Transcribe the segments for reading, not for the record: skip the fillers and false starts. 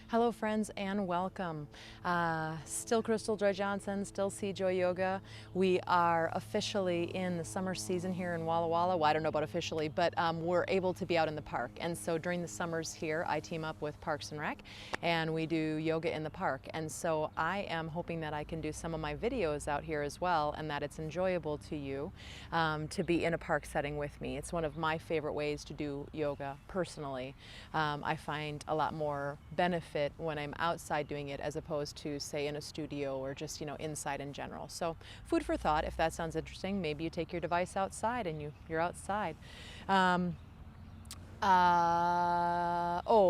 Hello friends and welcome. Still Crystal Joy Johnson, still Sea Joy Yoga. We are officially in the summer season here in Walla Walla. Well, I don't know about officially, but we're able to be out in the park. And so during the summers here, I team up with Parks and Rec and we do yoga in the park. And so I am hoping that I can do some of my videos out here as well and that it's enjoyable to you to be in a park setting with me. It's one of my favorite ways to do yoga personally. I find a lot more benefit when I'm outside doing it as opposed to, say, in a studio or just, inside in general. So food for thought. If that sounds interesting, maybe you take your device outside and you're outside.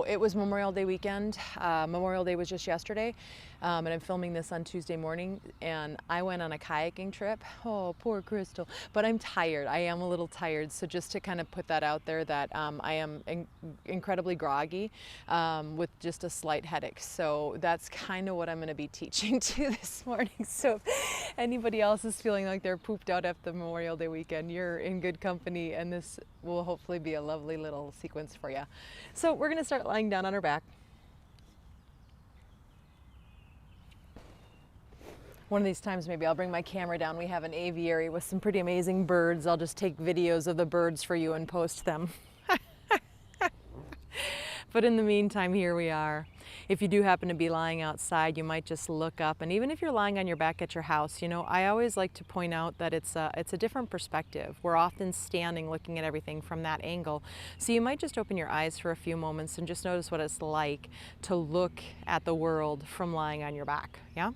It was Memorial Day weekend. Memorial Day was just yesterday, and I'm filming this on Tuesday morning, and I went on a kayaking trip. Oh, poor Crystal. But I'm tired. I am a little tired, so just to kind of put that out there that I am incredibly groggy with just a slight headache. So that's kind of what I'm going to be teaching to this morning. So if anybody else is feeling like they're pooped out after Memorial Day weekend, you're in good company, and this will hopefully be a lovely little sequence for you. So we're going to start lying down on our back. One of these times maybe I'll bring my camera down. We have an aviary with some pretty amazing birds. I'll just take videos of the birds for you and post them. But in the meantime, here we are. If you do happen to be lying outside, you might just look up, and even if you're lying on your back at your house, I always like to point out that it's a different perspective. We're often standing looking at everything from that angle. So you might just open your eyes for a few moments and just notice what it's like to look at the world from lying on your back, yeah?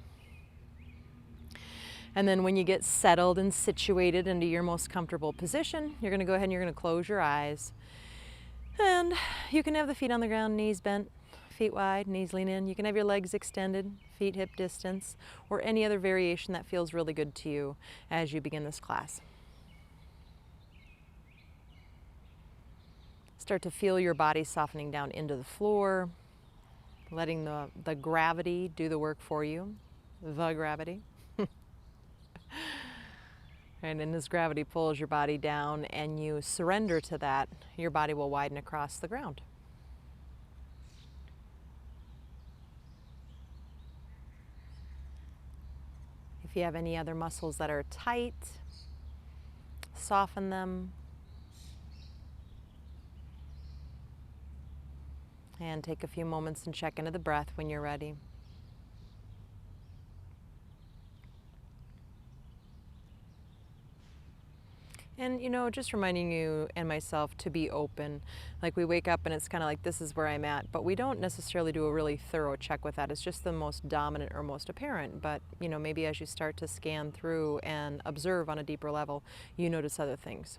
And then when you get settled and situated into your most comfortable position, you're gonna go ahead and you're gonna close your eyes. And you can have the feet on the ground, knees bent, feet wide, knees lean in. You can have your legs extended, feet hip distance, or any other variation that feels really good to you as you begin this class. Start to feel your body softening down into the floor, letting the gravity do the work for you, the gravity. And as gravity pulls your body down and you surrender to that, your body will widen across the ground. If you have any other muscles that are tight, soften them. And take a few moments and check into the breath when you're ready. And, just reminding you and myself to be open. Like we wake up and it's kind of like, this is where I'm at, but we don't necessarily do a really thorough check with that. It's just the most dominant or most apparent. But, maybe as you start to scan through and observe on a deeper level, you notice other things.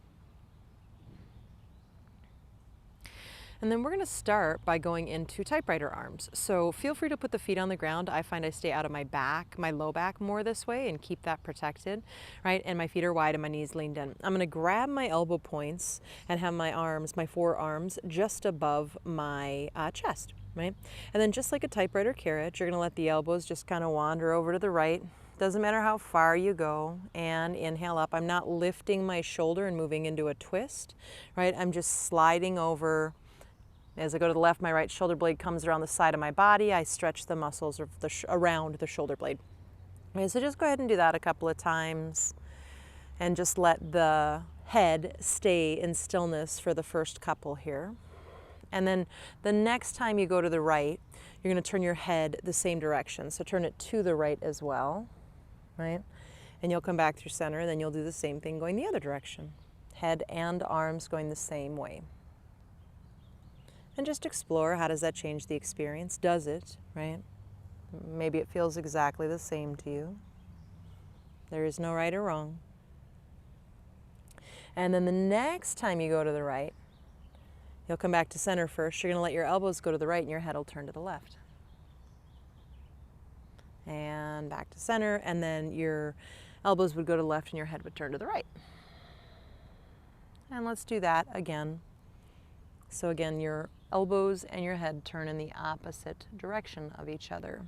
And then we're going to start by going into typewriter arms. So feel free to put the feet on the ground. I find I stay out of my back, my low back more this way and keep that protected, right? And my feet are wide and my knees leaned in. I'm going to grab my elbow points and have my arms, my forearms, just above my chest, right? And then just like a typewriter carriage, you're going to let the elbows just kind of wander over to the right. Doesn't matter how far you go, and inhale up. I'm not lifting my shoulder and moving into a twist, right? I'm just sliding over. As I go to the left, my right shoulder blade comes around the side of my body. I stretch the muscles of around the shoulder blade. Okay, so just go ahead and do that a couple of times and just let the head stay in stillness for the first couple here. And then the next time you go to the right, you're going to turn your head the same direction. So turn it to the right as well, right? And you'll come back through center, and then you'll do the same thing going the other direction. Head and arms going the same way. And just explore, how does that change the experience? Does it, right? Maybe it feels exactly the same to you. There is no right or wrong. And then the next time you go to the right, you'll come back to center first. You're going to let your elbows go to the right and your head will turn to the left. And back to center, and then your elbows would go to the left and your head would turn to the right. And let's do that again. So again, your elbows and your head turn in the opposite direction of each other.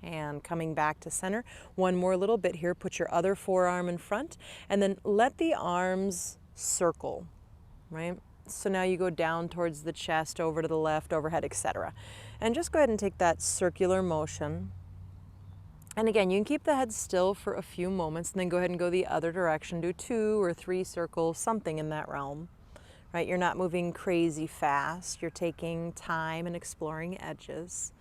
And coming back to center, one more little bit here. Put your other forearm in front and then let the arms circle, right? So now you go down towards the chest, over to the left, overhead, etc. And just go ahead and take that circular motion. And again, you can keep the head still for a few moments and then go ahead and go the other direction. Do 2 or 3 circles, something in that realm, right? You're not moving crazy fast. You're taking time and exploring edges.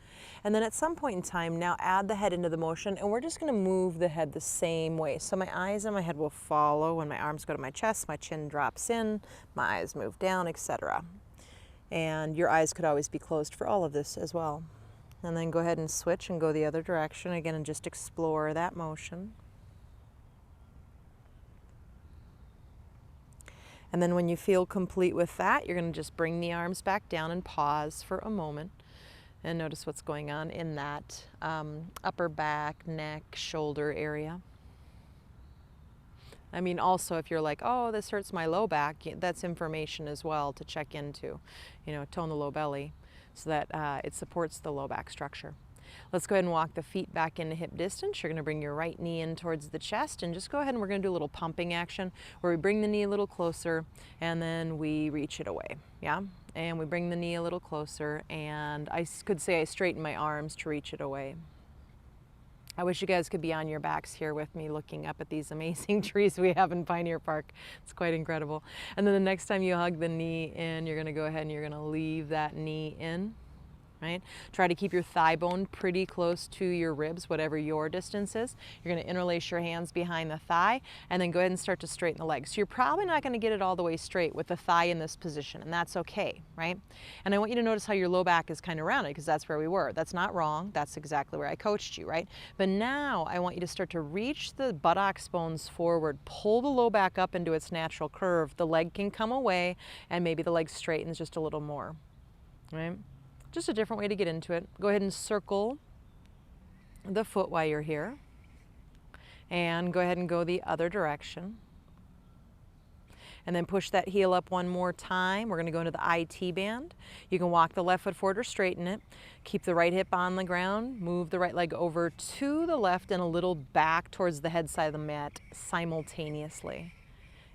And then at some point in time, now add the head into the motion, and we're just going to move the head the same way. So my eyes and my head will follow. When my arms go to my chest, my chin drops in, my eyes move down, etc. And your eyes could always be closed for all of this as well. And then go ahead and switch and go the other direction again and just explore that motion. And then when you feel complete with that, you're going to just bring the arms back down and pause for a moment and notice what's going on in that upper back, neck, shoulder area. I mean, also if you're like, oh, this hurts my low back, that's information as well to check into, you know, tone the low belly so that it supports the low back structure. Let's go ahead and walk the feet back into hip distance. You're going to bring your right knee in towards the chest and just go ahead and we're going to do a little pumping action where we bring the knee a little closer and then we reach it away. Yeah. And we bring the knee a little closer and I could say I straighten my arms to reach it away. I wish you guys could be on your backs here with me looking up at these amazing trees we have in Pioneer Park. It's quite incredible. And then the next time you hug the knee in, you're going to go ahead and you're going to leave that knee in. Right? Try to keep your thigh bone pretty close to your ribs, whatever your distance is. You're going to interlace your hands behind the thigh and then go ahead and start to straighten the legs. So you're probably not going to get it all the way straight with the thigh in this position, and that's okay, right? And I want you to notice how your low back is kind of rounded because that's where we were. That's not wrong. That's exactly where I coached you, right? But now I want you to start to reach the buttocks bones forward, pull the low back up into its natural curve. The leg can come away and maybe the leg straightens just a little more, right? Just a different way to get into it. Go ahead and circle the foot while you're here. And go ahead and go the other direction. And then push that heel up one more time. We're going to go into the IT band. You can walk the left foot forward or straighten it. Keep the right hip on the ground. Move the right leg over to the left and a little back towards the head side of the mat simultaneously.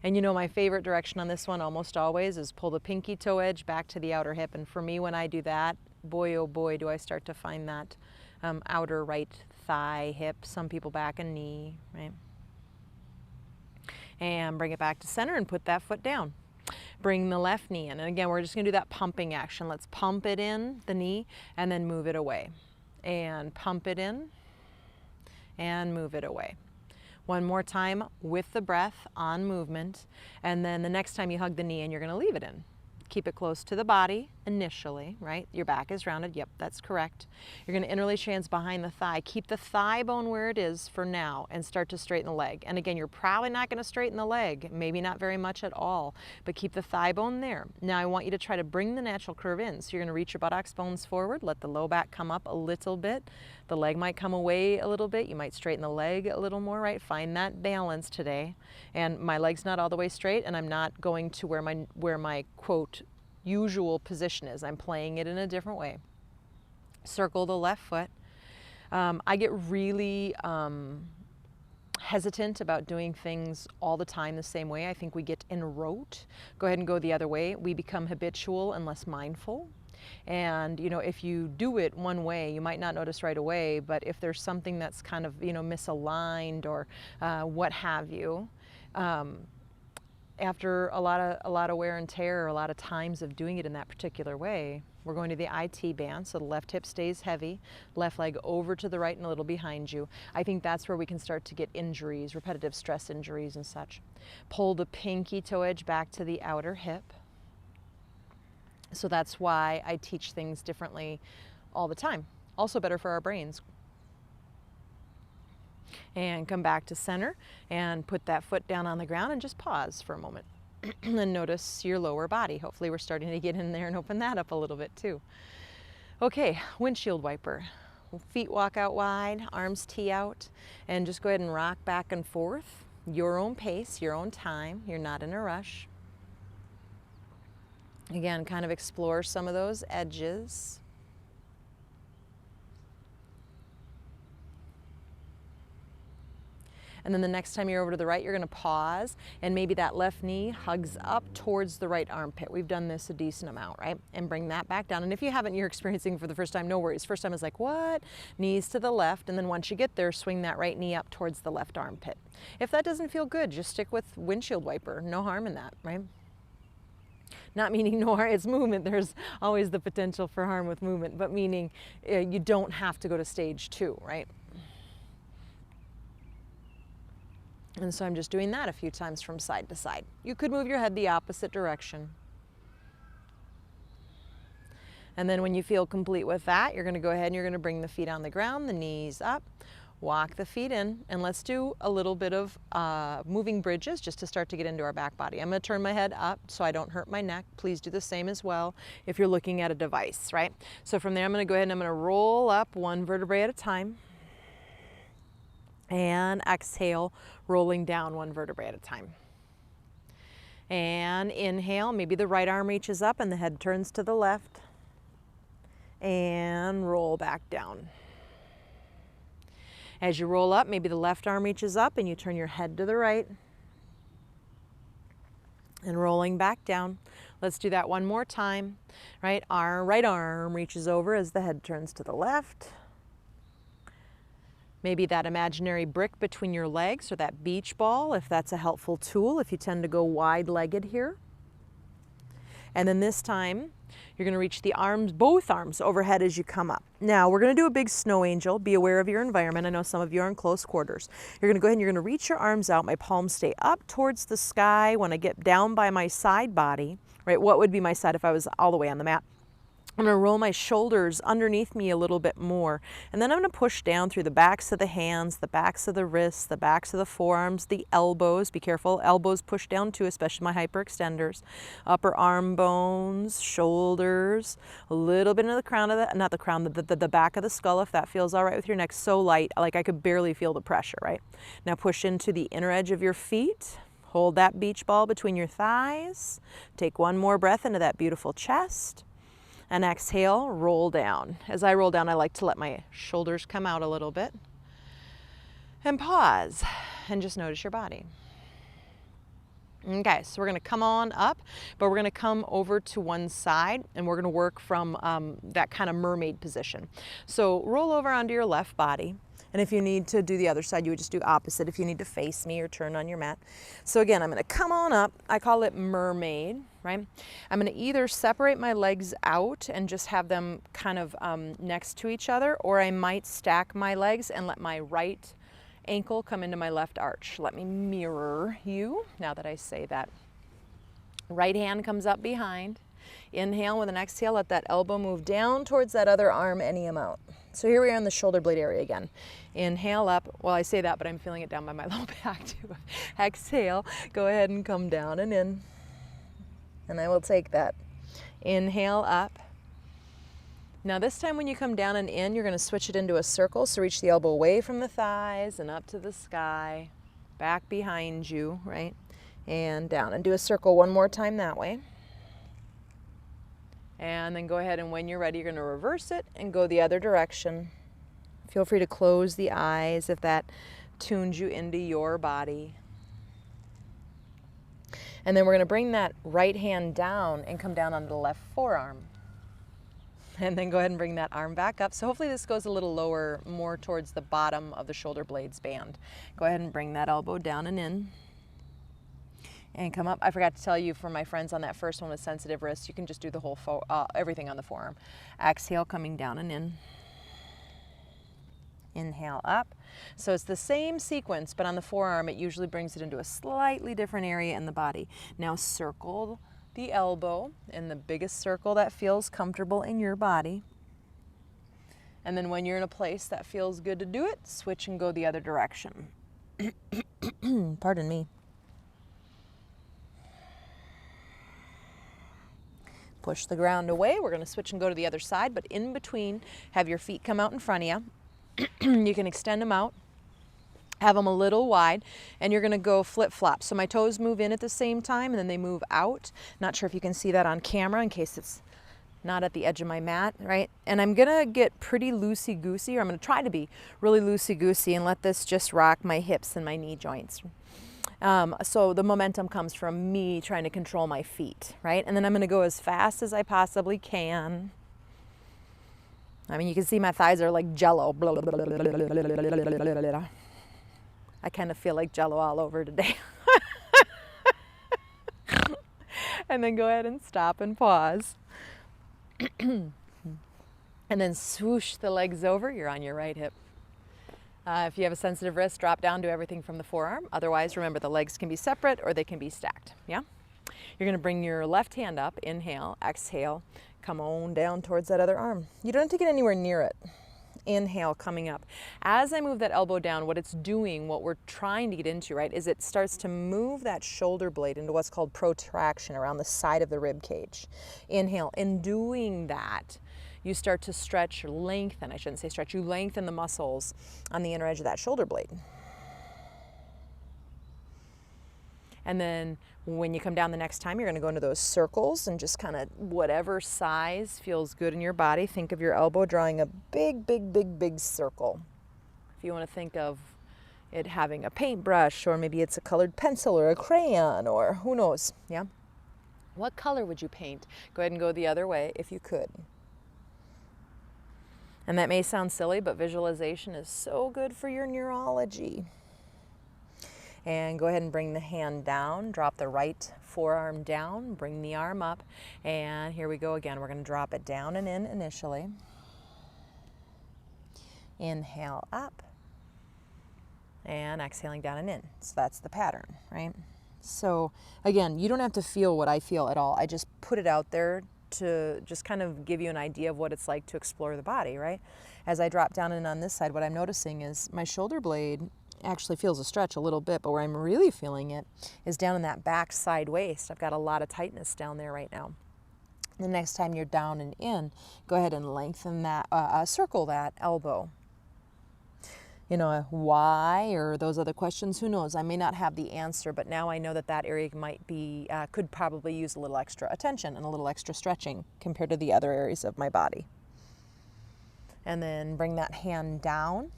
And you know, my favorite direction on this one almost always is pull the pinky toe edge back to the outer hip. And for me, when I do that, boy, oh boy, do I start to find that outer right thigh, hip, some people back and knee, right? And bring it back to center and put that foot down. Bring the left knee in. And again, we're just going to do that pumping action. Let's pump it in, the knee, and then move it away. And pump it in and move it away. One more time with the breath on movement, and then the next time you hug the knee in, you're going to leave it in. Keep it close to the body initially, right? Your back is rounded. Yep, that's correct. You're going to interlace your hands behind the thigh. Keep the thigh bone where it is for now and start to straighten the leg. And again, you're probably not going to straighten the leg, maybe not very much at all, but keep the thigh bone there. Now I want you to try to bring the natural curve in. So you're going to reach your buttocks bones forward, let the low back come up a little bit. The leg might come away a little bit. You might straighten the leg a little more, right? Find that balance today. And my leg's not all the way straight, and I'm not going to where my quote usual position is. I'm playing it in a different way. Circle the left foot. I get really hesitant about doing things all the time the same way. I think we get enrote. Go ahead and go the other way. We become habitual and less mindful. And you know, if you do it one way, you might not notice right away, but if there's something that's kind of, you know, misaligned or what have you, after a lot of wear and tear, or a lot of times of doing it in that particular way, we're going to the IT band, so the left hip stays heavy, left leg over to the right and a little behind you. I think that's where we can start to get injuries, repetitive stress injuries and such. Pull the pinky toe edge back to the outer hip. So that's why I teach things differently all the time. Also better for our brains. And come back to center and put that foot down on the ground and just pause for a moment. And notice your lower body. Hopefully we're starting to get in there and open that up a little bit too. Okay, windshield wiper. Feet walk out wide, arms tee out, and just go ahead and rock back and forth. Your own pace, your own time. You're not in a rush. Again, kind of explore some of those edges. And then the next time you're over to the right, you're gonna pause, and maybe that left knee hugs up towards the right armpit. We've done this a decent amount, right? And bring that back down. And if you haven't, you're experiencing for the first time, no worries. First time is like, what? Knees to the left, and then once you get there, swing that right knee up towards the left armpit. If that doesn't feel good, just stick with windshield wiper. No harm in that, right? Not meaning no harm, it's movement. There's always the potential for harm with movement, but meaning you don't have to go to stage 2, right? And so I'm just doing that a few times from side to side. You could move your head the opposite direction. And then when you feel complete with that, you're going to go ahead and you're going to bring the feet on the ground, the knees up, walk the feet in, and let's do a little bit of moving bridges just to start to get into our back body. I'm going to turn my head up so I don't hurt my neck. Please do the same as well if you're looking at a device, right? So from there, I'm going to go ahead and I'm going to roll up one vertebrae at a time. And exhale, rolling down one vertebrae at a time. And inhale, maybe the right arm reaches up and the head turns to the left. And roll back down. As you roll up, maybe the left arm reaches up and you turn your head to the right. And rolling back down. Let's do that one more time. Right arm reaches over as the head turns to the left. Maybe that imaginary brick between your legs or that beach ball, if that's a helpful tool, if you tend to go wide-legged here. And then this time, you're going to reach the arms, both arms overhead as you come up. Now, we're going to do a big snow angel. Be aware of your environment. I know some of you are in close quarters. You're going to go ahead and you're going to reach your arms out. My palms stay up towards the sky. When I get down by my side body, right, what would be my side if I was all the way on the mat? I'm going to roll my shoulders underneath me a little bit more. And then I'm going to push down through the backs of the hands, the backs of the wrists, the backs of the forearms, the elbows. Be careful, elbows push down too, especially my hyperextenders. Upper arm bones, shoulders, a little bit into the crown of the, not the crown, the back of the skull, if that feels all right with your neck. So light, like I could barely feel the pressure, right? Now push into the inner edge of your feet. Hold that beach ball between your thighs. Take one more breath into that beautiful chest. And exhale, roll down. As I roll down, I like to let my shoulders come out a little bit. And pause, and just notice your body. Okay, so we're gonna come on up, but we're gonna come over to one side, and we're gonna work from that kind of mermaid position. So roll over onto your left body. And if you need to do the other side, you would just do opposite if you need to face me or turn on your mat. So again, I'm gonna come on up. I call it mermaid, right? I'm gonna either separate my legs out and just have them kind of next to each other, or I might stack my legs and let my right ankle come into my left arch. Let me mirror you now that I say that. Right hand comes up behind. Inhale with an exhale, let that elbow move down towards that other arm any amount. So here we are in the shoulder blade area again. Inhale up. Well, I say that, but I'm feeling it down by my low back too. Exhale, go ahead and come down and in. And I will take that. Inhale up. Now this time when you come down and in, you're going to switch it into a circle. So reach the elbow away from the thighs and up to the sky. Back behind you, right? And down. And do a circle one more time that way. And then go ahead and when you're ready, you're going to reverse it and go the other direction. Feel free to close the eyes if that tunes you into your body. And then we're going to bring that right hand down and come down onto the left forearm. And then go ahead and bring that arm back up. So hopefully this goes a little lower, more towards the bottom of the shoulder blades band. Go ahead and bring that elbow down and in. And come up. I forgot to tell you, for my friends on that first one with sensitive wrists, you can just do the whole everything on the forearm. Exhale, coming down and in. Inhale up. So it's the same sequence, but on the forearm, it usually brings it into a slightly different area in the body. Now circle the elbow in the biggest circle that feels comfortable in your body. And then when you're in a place that feels good to do it, switch and go the other direction. Pardon me. Push the ground away. We're going to switch and go to the other side, but in between, have your feet come out in front of you. You can extend them out, have them a little wide, and you're going to go flip-flop. So my toes move in at the same time, and then they move out. Not sure if you can see that on camera in case it's not at the edge of my mat, right? And I'm gonna get pretty loosey-goosey, or I'm gonna try to be really loosey-goosey and let this just rock my hips and my knee joints. So the momentum comes from me trying to control my feet, right? And then I'm gonna go as fast as I possibly can. I mean, you can see my thighs are like jello. I kind of feel like jello all over today. And then go ahead and stop and pause. And then swoosh the legs over, you're on your right hip. If you have a sensitive wrist, drop down, do everything from the forearm. Otherwise, remember the legs can be separate or they can be stacked, yeah? You're gonna bring your left hand up, inhale, exhale, come on down towards that other arm. You don't have to get anywhere near it. Inhale, coming up. As I move that elbow down, what it's doing, what we're trying to get into, right, is it starts to move that shoulder blade into what's called protraction around the side of the rib cage. Inhale. In doing that, you start to stretch or lengthen, I shouldn't say stretch, you lengthen the muscles on the inner edge of that shoulder blade. And then when you come down the next time, you're gonna go into those circles and just kind of whatever size feels good in your body. Think of your elbow drawing a big, big, big, big circle. If you wanna think of it having a paintbrush, or maybe it's a colored pencil or a crayon, or who knows, yeah? What color would you paint? Go ahead and go the other way if you could. And that may sound silly, but visualization is so good for your neurology. And go ahead and bring the hand down, drop the right forearm down, bring the arm up, and here we go again. We're gonna drop it down and in initially. Inhale up, and exhaling down and in. So that's the pattern, right? So again, you don't have to feel what I feel at all. I just put it out there to just kind of give you an idea of what it's like to explore the body, right? As I drop down and on this side, what I'm noticing is my shoulder blade actually feels a stretch a little bit, but where I'm really feeling it is down in that back side waist. I've got a lot of tightness down there right now. The next time you're down and in, go ahead and lengthen that, circle that elbow. You know, why, or those other questions, who knows? I may not have the answer, but now I know that that area might be, could probably use a little extra attention and a little extra stretching compared to the other areas of my body. And then bring that hand down.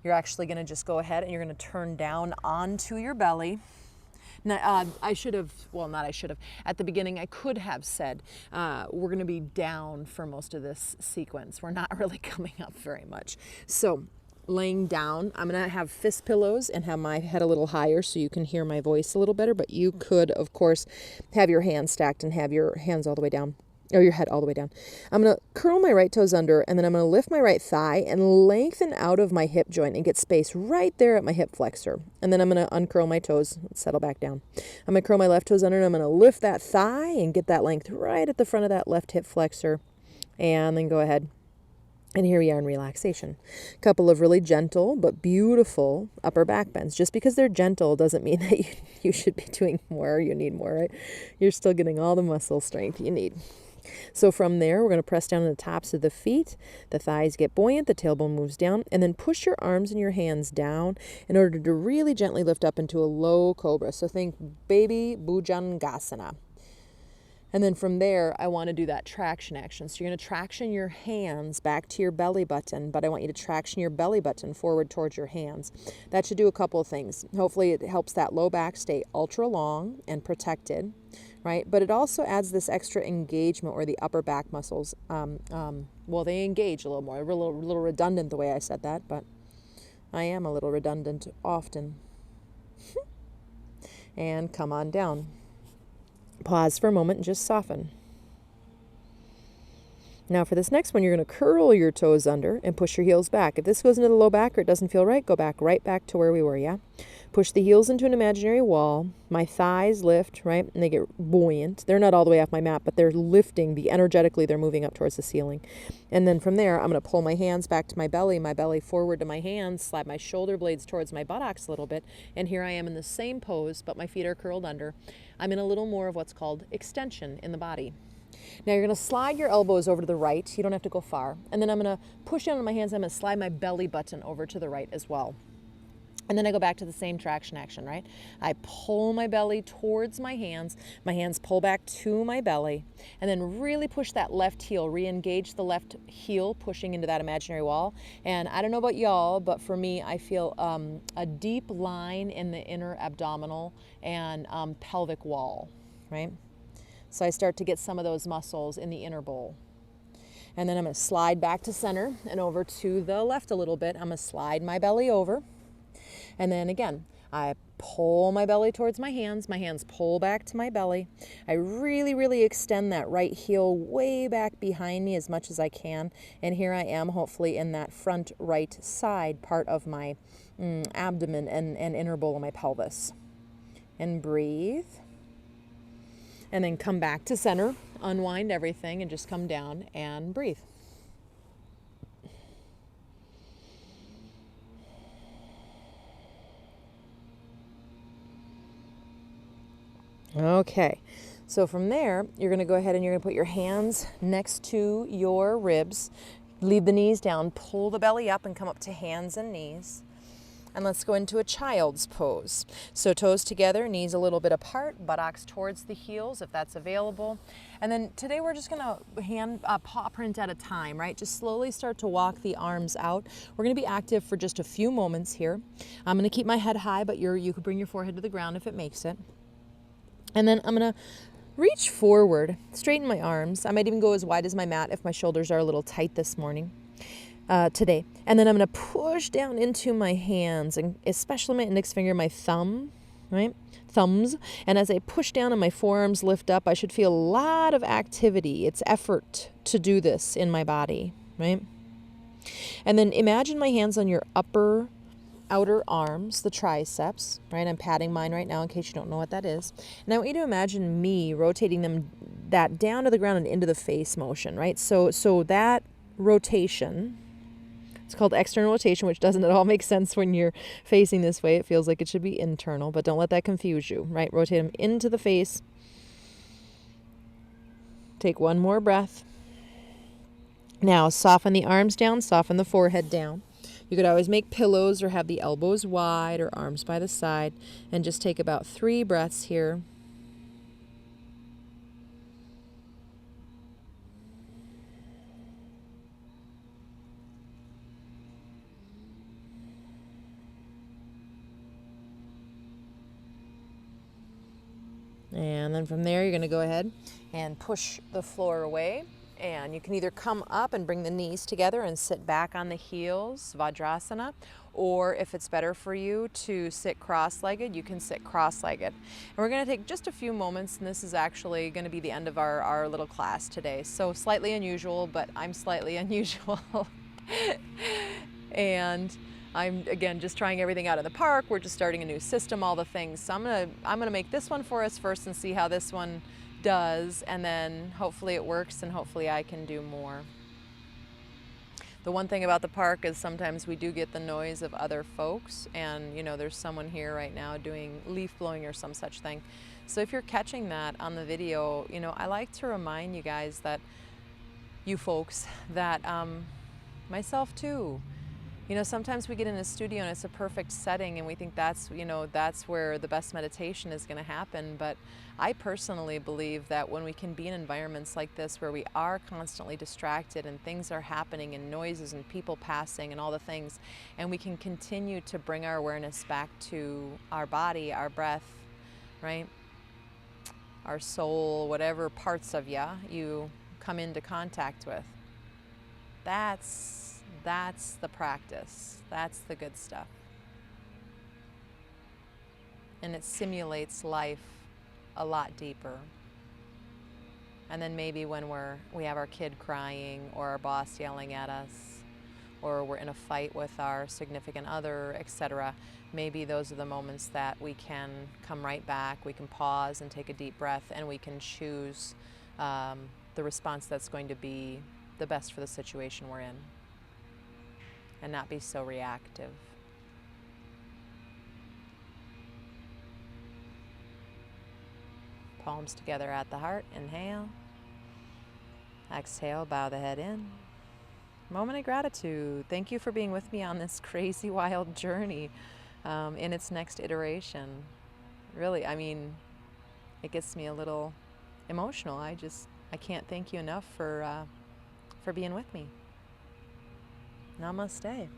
You're actually gonna just go ahead and you're gonna turn down onto your belly. Now, at the beginning I could have said, we're gonna be down for most of this sequence. We're not really coming up very much. So, laying down, I'm gonna have fist pillows and have my head a little higher so you can hear my voice a little better, but you could, of course, have your hands stacked and have your hands all the way down, or your head all the way down. I'm gonna curl my right toes under, and then I'm gonna lift my right thigh and lengthen out of my hip joint and get space right there at my hip flexor. And then I'm gonna uncurl my toes, settle back down. I'm gonna curl my left toes under, and I'm gonna lift that thigh and get that length right at the front of that left hip flexor. And then go ahead. And here we are in relaxation. A couple of really gentle but beautiful upper back bends. Just because they're gentle doesn't mean that you should be doing more or you need more, right? You're still getting all the muscle strength you need. So from there, we're going to press down on the tops of the feet. The thighs get buoyant, the tailbone moves down, and then push your arms and your hands down in order to really gently lift up into a low cobra. So think baby bhujangasana. And then from there, I want to do that traction action. So you're going to traction your hands back to your belly button, but I want you to traction your belly button forward towards your hands. That should do a couple of things. Hopefully it helps that low back stay ultra long and protected, right? But it also adds this extra engagement where the upper back muscles, well, they engage a little more. A little redundant the way I said that, but I am a little redundant often. And come on down. Pause for a moment and just soften. Now for this next one, you're going to curl your toes under and push your heels back. If this goes into the low back or it doesn't feel right, go back right back to where we were, yeah? Push the heels into an imaginary wall. My thighs lift, right? And they get buoyant. They're not all the way off my mat, but they're lifting. Energetically, they're moving up towards the ceiling. And then from there, I'm going to pull my hands back to my belly forward to my hands, slide my shoulder blades towards my buttocks a little bit. And here I am in the same pose, but my feet are curled under. I'm in a little more of what's called extension in the body. Now you're going to slide your elbows over to the right. You don't have to go far. And then I'm going to push down on my hands. I'm going to slide my belly button over to the right as well. And then I go back to the same traction action, right? I pull my belly towards my hands pull back to my belly, and then really push that left heel, re-engage the left heel, pushing into that imaginary wall. And I don't know about y'all, but for me, I feel a deep line in the inner abdominal and pelvic wall, right? So I start to get some of those muscles in the inner bowl. And then I'm gonna slide back to center and over to the left a little bit. I'm gonna slide my belly over. And then again, I pull my belly towards my hands pull back to my belly. I really, really extend that right heel way back behind me as much as I can. And here I am, hopefully in that front right side part of my abdomen and inner bowl of my pelvis. And breathe. And then come back to center, unwind everything, and just come down and breathe. Okay, so from there, you're going to go ahead and you're going to put your hands next to your ribs. Leave the knees down, pull the belly up and come up to hands and knees. And let's go into a child's pose. So toes together, knees a little bit apart, buttocks towards the heels if that's available. And then today we're just gonna paw print at a time, right? Just slowly start to walk the arms out. We're gonna be active for just a few moments here. I'm gonna keep my head high, but you could bring your forehead to the ground if it makes it. And then I'm gonna reach forward, straighten my arms. I might even go as wide as my mat if my shoulders are a little tight this morning, today. And then I'm gonna push down into my hands, and especially my index finger, my thumb, right? Thumbs. And as I push down and my forearms lift up, I should feel a lot of activity. It's effort to do this in my body, right? And then imagine my hands on your outer arms, the triceps, right? I'm patting mine right now in case you don't know what that is. And I want you to imagine me rotating them that down to the ground and into the face motion, right? So that rotation, it's called external rotation, which doesn't at all make sense when you're facing this way. It feels like it should be internal, but don't let that confuse you, right? Rotate them into the face. Take one more breath. Now soften the arms down, soften the forehead down. You could always make pillows or have the elbows wide or arms by the side, and just take about 3 breaths here. And then from there, you're going to go ahead and push the floor away. And you can either come up and bring the knees together and sit back on the heels, Vajrasana, or if it's better for you to sit cross-legged, you can sit cross-legged. And we're going to take just a few moments, and this is actually going to be the end of our little class today. So slightly unusual, but I'm slightly unusual. And I'm, again, just trying everything out in the park. We're just starting a new system, all the things. So I'm gonna make this one for us first and see how this one does, and then hopefully it works and hopefully I can do more. The one thing about the park is sometimes we do get the noise of other folks, and you know, there's someone here right now doing leaf blowing or some such thing. So if you're catching that on the video, you know, I like to remind you guys that, you folks, that myself too, you know, sometimes we get in a studio and it's a perfect setting and we think that's, you know, that's where the best meditation is going to happen. But I personally believe that when we can be in environments like this where we are constantly distracted and things are happening and noises and people passing and all the things, and we can continue to bring our awareness back to our body, our breath, right? Our soul, whatever parts of you come into contact with. That's the practice. That's the good stuff. And it simulates life a lot deeper. And then maybe when we have our kid crying or our boss yelling at us, or we're in a fight with our significant other, etc., maybe those are the moments that we can come right back, we can pause and take a deep breath, and we can choose the response that's going to be the best for the situation we're in, and not be so reactive. Palms together at the heart, inhale. Exhale, bow the head in. Moment of gratitude. Thank you for being with me on this crazy, wild journey. in its next iteration. Really, I mean, it gets me a little emotional. I can't thank you enough for being with me. Namaste.